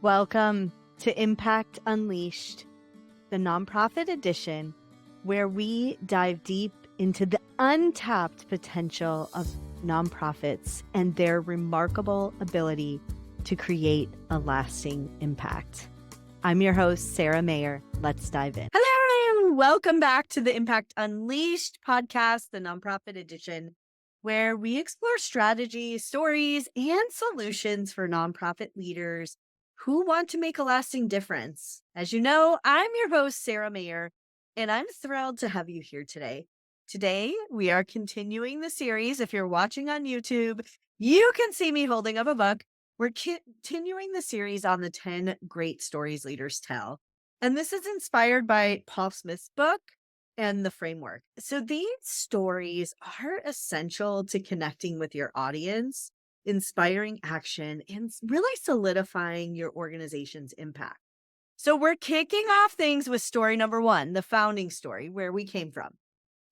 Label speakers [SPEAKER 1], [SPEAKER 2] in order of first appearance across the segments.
[SPEAKER 1] Welcome to Impact Unleashed, the nonprofit edition, where we dive deep into the untapped potential of nonprofits and their remarkable ability to create a lasting impact. I'm your host, Sara Mayer. Let's dive in. Hello, and welcome back to the Impact Unleashed podcast, the nonprofit edition, where we explore strategies, stories, and solutions for nonprofit leaders who want to make a lasting difference. As you know, I'm your host, Sara Mayer, and I'm thrilled to have you here today. Today, we are continuing the series. If you're watching on YouTube, you can see me holding up a book. We're continuing the series on the 10 great stories leaders tell. And this is inspired by Paul Smith's book and the framework. So these stories are essential to connecting with your audience, inspiring action, and really solidifying your organization's impact. So we're kicking off things with story number 1, the founding story, where we came from.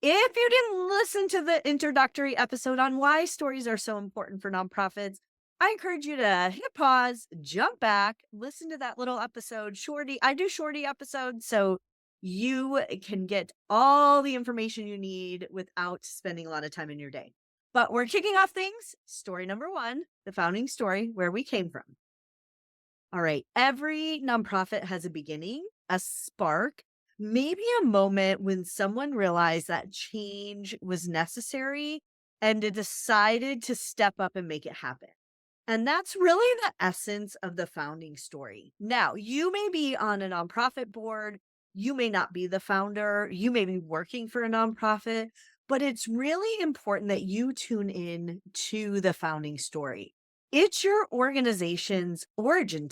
[SPEAKER 1] If you didn't listen to the introductory episode on why stories are so important for nonprofits, I encourage you to hit pause, jump back, listen to that little episode. I do shorty episodes, so you can get all the information you need without spending a lot of time in your day. But we're kicking off things. Story number 1, the founding story, where we came from. All right. Every nonprofit has a beginning, a spark, maybe a moment when someone realized that change was necessary and they decided to step up and make it happen. And that's really the essence of the founding story. Now, you may be on a nonprofit board. You may not be the founder. You may be working for a nonprofit, but it's really important that you tune in to the founding story. It's your organization's origin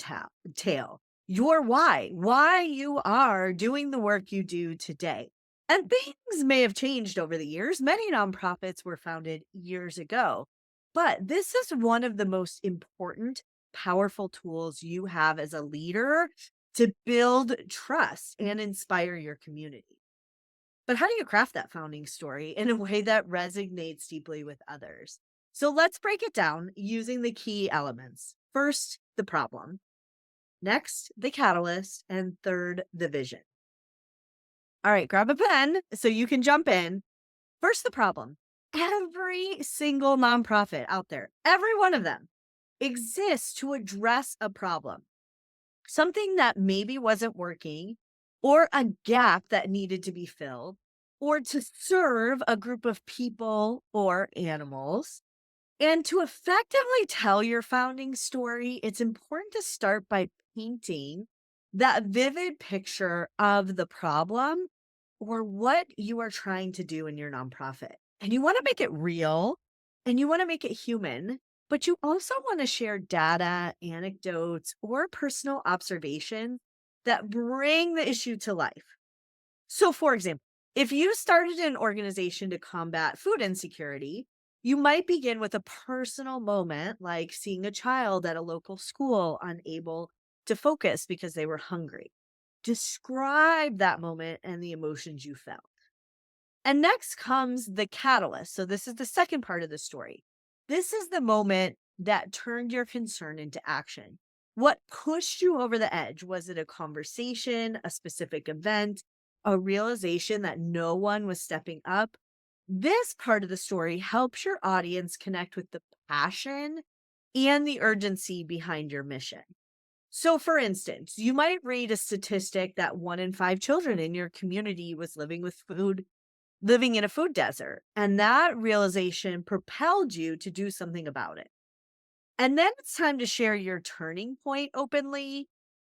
[SPEAKER 1] tale, your why you are doing the work you do today. And things may have changed over the years. Many nonprofits were founded years ago, but this is one of the most important, powerful tools you have as a leader to build trust and inspire your community. But how do you craft that founding story in a way that resonates deeply with others? So let's break it down using the key elements. First, the problem. Next, the catalyst. And third, the vision. All right, grab a pen so you can jump in. First, the problem. Every single nonprofit out there, every one of them, exists to address a problem. Something that maybe wasn't working, or a gap that needed to be filled, or to serve a group of people or animals. And to effectively tell your founding story, it's important to start by painting that vivid picture of the problem or what you are trying to do in your nonprofit. And you want to make it real and you want to make it human, but you also want to share data, anecdotes, or personal observations that bring the issue to life. So, for example, if you started an organization to combat food insecurity, you might begin with a personal moment like seeing a child at a local school unable to focus because they were hungry. Describe that moment and the emotions you felt. And next comes the catalyst. So this is the second part of the story. This is the moment that turned your concern into action. What pushed you over the edge? Was it a conversation, a specific event, a realization that no one was stepping up? This part of the story helps your audience connect with the passion and the urgency behind your mission. So, for instance, you might read a statistic that 1 in 5 children in your community was living in a food desert, and that realization propelled you to do something about it. And then it's time to share your turning point openly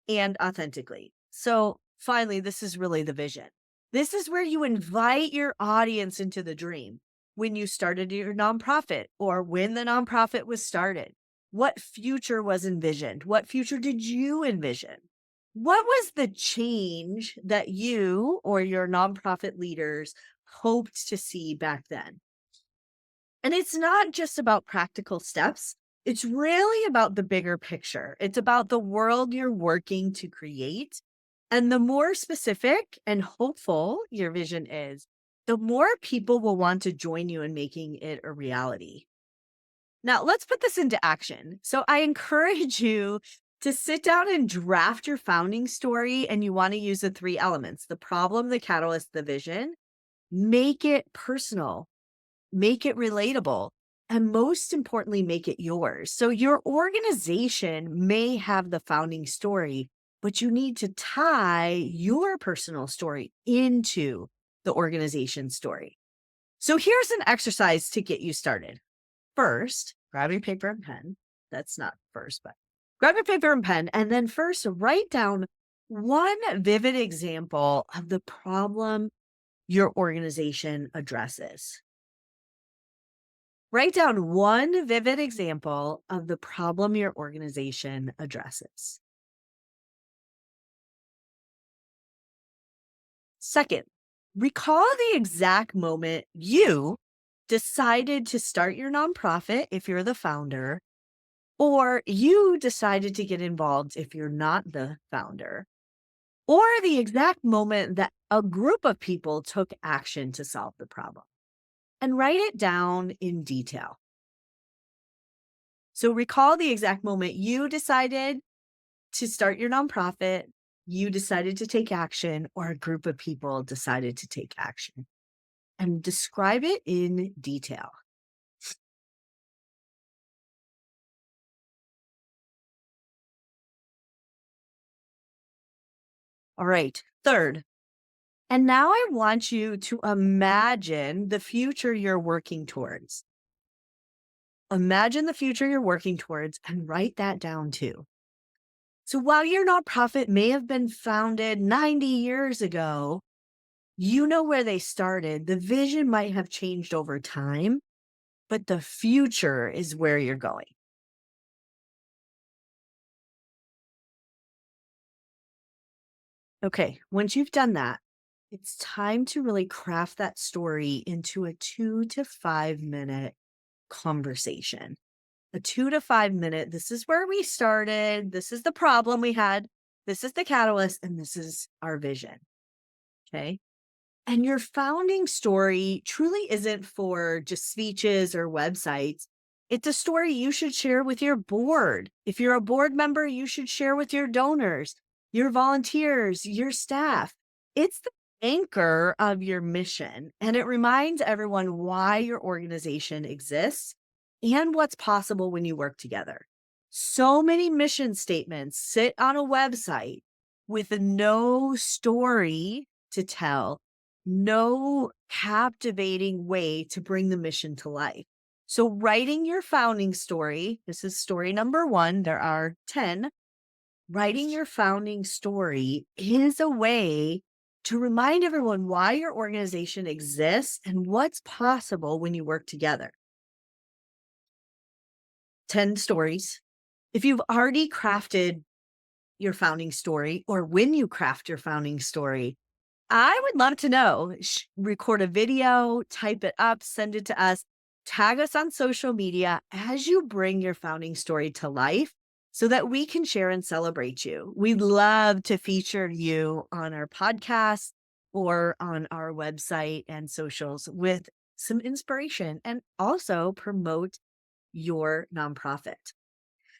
[SPEAKER 1] and authentically. So, finally, this is really the vision. This is where you invite your audience into the dream. When you started your nonprofit or when the nonprofit was started, what future was envisioned? What future did you envision? What was the change that you or your nonprofit leaders hoped to see back then? And it's not just about practical steps. It's really about the bigger picture. It's about the world you're working to create. And the more specific and hopeful your vision is, the more people will want to join you in making it a reality. Now, let's put this into action. So I encourage you To sit down and draft your founding story, and you want to use the three elements: the problem, the catalyst, the vision. Make it personal, make it relatable, and most importantly, make it yours. So your organization may have the founding story, but you need to tie your personal story into the organization story. So here's an exercise to get you started. First, grab your paper and pen. That's not first, but grab your paper and pen. And then first, write down one vivid example of the problem your organization addresses. Write down one vivid example of the problem your organization addresses. Second, recall the exact moment you decided to start your nonprofit if you're the founder, or you decided to get involved if you're not the founder, or the exact moment that a group of people took action to solve the problem. And write it down in detail. So recall the exact moment you decided to start your nonprofit, you decided to take action, or a group of people decided to take action. And describe it in detail. All right. Third, and now I want you to imagine the future you're working towards. Imagine the future you're working towards and write that down too. So while your nonprofit may have been founded 90 years ago, you know where they started. The vision might have changed over time, but the future is where you're going. Okay, once you've done that, it's time to really craft that story into a 2 to 5 minute conversation. A 2 to 5 minute, this is where we started, this is the problem we had, this is the catalyst, and this is our vision. Okay. And your founding story truly isn't for just speeches or websites. It's a story you should share with your board. If you're a board member, you should share with your donors, your volunteers, your staff. It's the anchor of your mission, and it reminds everyone why your organization exists and what's possible when you work together. So many mission statements sit on a website with no story to tell, no captivating way to bring the mission to life. So, writing your founding story, this is story number one, there are 10. Writing your founding story is a way to remind everyone why your organization exists and what's possible when you work together. 10 stories. If you've already crafted your founding story, or when you craft your founding story, I would love to know. Record a video, type it up, send it to us, tag us on social media as you bring your founding story to life so that we can share and celebrate you. We'd love to feature you on our podcast or on our website and socials with some inspiration, and also promote your nonprofit.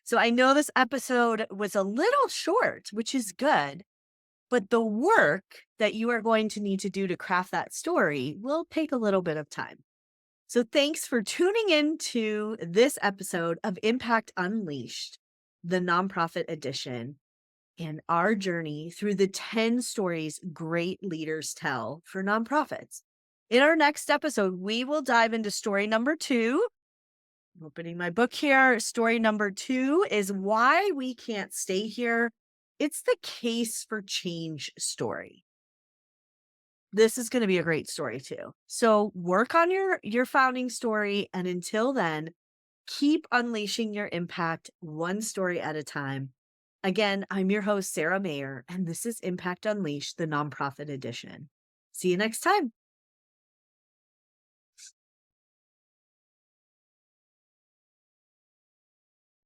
[SPEAKER 1] So I know this episode was a little short, which is good, but the work that you are going to need to do to craft that story will take a little bit of time. So thanks for tuning in to this episode of Impact Unleashed, the nonprofit edition, and our journey through the 10 stories great leaders tell for nonprofits. In our next episode, we will dive into story number 2. I'm opening my book here. Story number 2 is why we can't stay here. It's the case for change story. This is going to be a great story too. So work on your founding story. And until then, keep unleashing your impact one story at a time. Again, I'm your host, Sara Mayer, and this is Impact Unleashed, the nonprofit edition. See you next time.